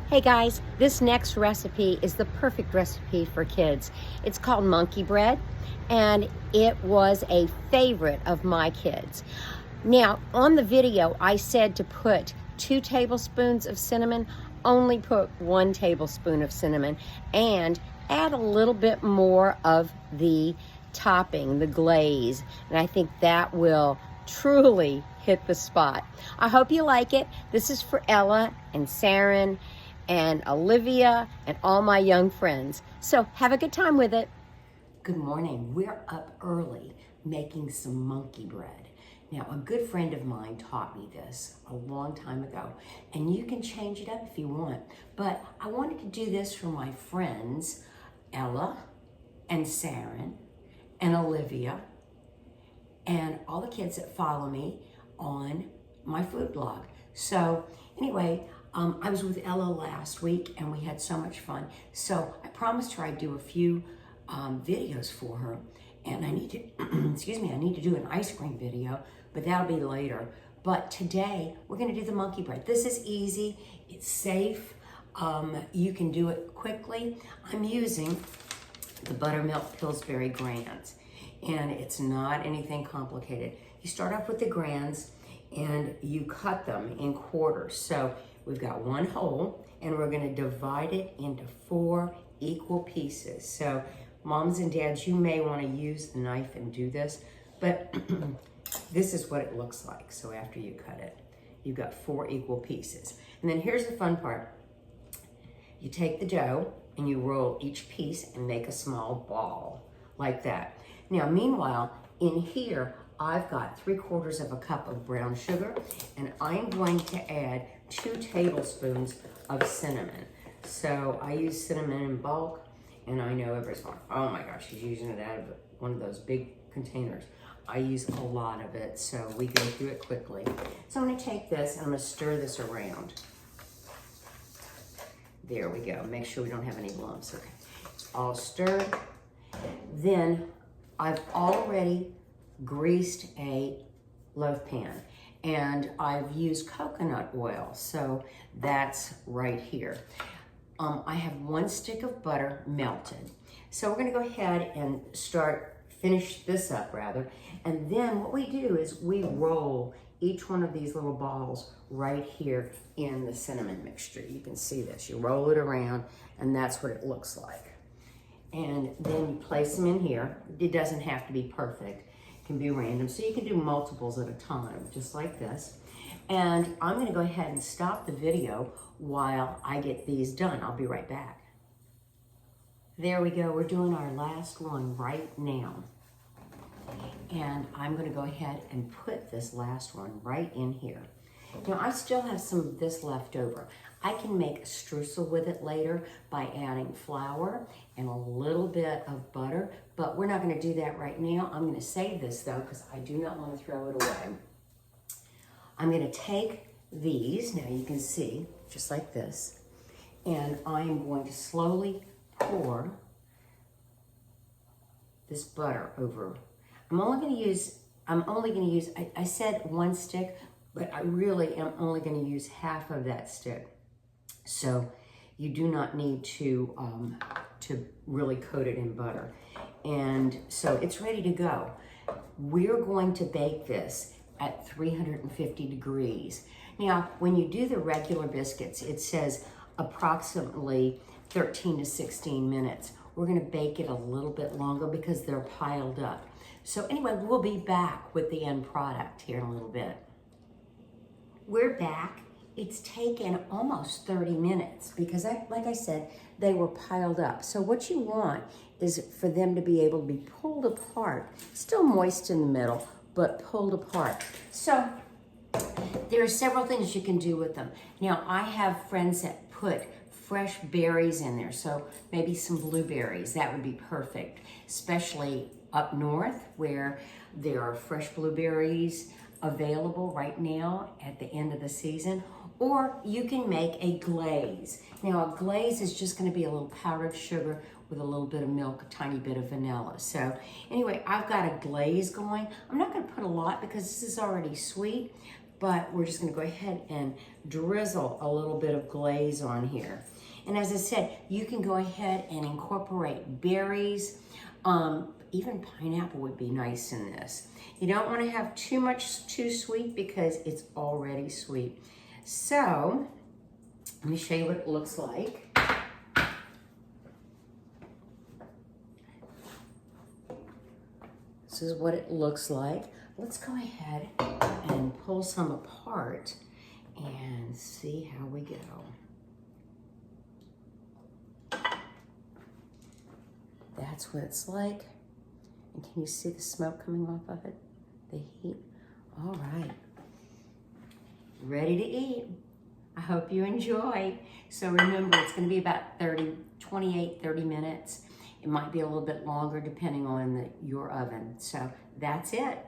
Hey guys, this next recipe is the perfect recipe for kids. It's called monkey bread, and it was a favorite of my kids. Now, on the video, I said to put 2 tablespoons of cinnamon, only put 1 tablespoon of cinnamon, and add a little bit more of the topping, the glaze, and I think that will truly hit the spot. I hope you like it. This is for Ella and Saran and Olivia and all my young friends. So have a good time with it. Good morning. We're up early making some monkey bread. Now, a good friend of mine taught me this a long time ago, and you can change it up if you want. But I wanted to do this for my friends, Ella and Saran and Olivia, and all the kids that follow me on my food blog. So anyway, I was with Ella last week and we had so much fun. So I promised her I'd do a few videos for her, and I need to, excuse me, I need to do an ice cream video, but that'll be later. But today we're gonna do the monkey bread. This is easy, it's safe, you can do it quickly. I'm using the buttermilk Pillsbury Grands, and it's not anything complicated. You start off with the Grands and you cut them in quarters. So we've got 1 whole, and we're gonna divide it into 4 equal pieces. So moms and dads, you may wanna use the knife and do this, but this is what it looks like. So after you cut it, you've got 4 equal pieces. And then here's the fun part. You take the dough and you roll each piece and make a small ball like that. Now, meanwhile, in here, I've got 3/4 of a cup of brown sugar, and I'm going to add 2 tablespoons of cinnamon. So I use cinnamon in bulk, and I know everybody's going, oh my gosh, she's using it out of one of those big containers. I use a lot of it, so we go through it quickly. So I'm gonna take this and I'm gonna stir this around. There we go, make sure we don't have any lumps, okay. It's all stirred. Then I've already greased a loaf pan, and I've used coconut oil, so that's right here. I have 1 stick of butter melted. So we're gonna go ahead and finish this up rather, and then what we do is we roll each one of these little balls right here in the cinnamon mixture. You can see this, you roll it around, and that's what it looks like. And then you place them in here. It doesn't have to be perfect. It can be random. So you can do multiples at a time, just like this. And I'm gonna go ahead and stop the video while I get these done. I'll be right back. There we go, we're doing our last one right now. And I'm gonna go ahead and put this last one right in here. Now, I still have some of this left over. I can make a streusel with it later by adding flour and a little bit of butter, but we're not gonna do that right now. I'm gonna save this though, because I do not wanna throw it away. I'm gonna take these, now you can see, just like this, and I'm going to slowly pour this butter over. I'm only gonna use, I said 1 stick, but I really am only gonna use half of that stick. So you do not need to really coat it in butter. And so it's ready to go. We're going to bake this at 350 degrees. Now, when you do the regular biscuits, it says approximately 13 to 16 minutes. We're gonna bake it a little bit longer because they're piled up. So anyway, we'll be back with the end product here in a little bit. We're back. It's taken almost 30 minutes because like I said, they were piled up. So what you want is for them to be able to be pulled apart, still moist in the middle, but pulled apart. So there are several things you can do with them. Now, I have friends that put fresh berries in there, so maybe some blueberries, that would be perfect, especially up north where there are fresh blueberries available right now at the end of the season. Or you can make a glaze. Now, a glaze is just gonna be a little powdered sugar with a little bit of milk, a tiny bit of vanilla. So anyway, I've got a glaze going. I'm not gonna put a lot because this is already sweet, but we're just gonna go ahead and drizzle a little bit of glaze on here. And as I said, you can go ahead and incorporate berries. Even pineapple would be nice in this. You don't want to have too sweet because it's already sweet. So, let me show you what it looks like. This is what it looks like. Let's go ahead and pull some apart and see how we go. That's what it's like. And can you see the smoke coming off of it? The heat? All right. Ready to eat. I hope you enjoy. So remember, it's gonna be about 28, 30 minutes. It might be a little bit longer depending on your oven. So that's it.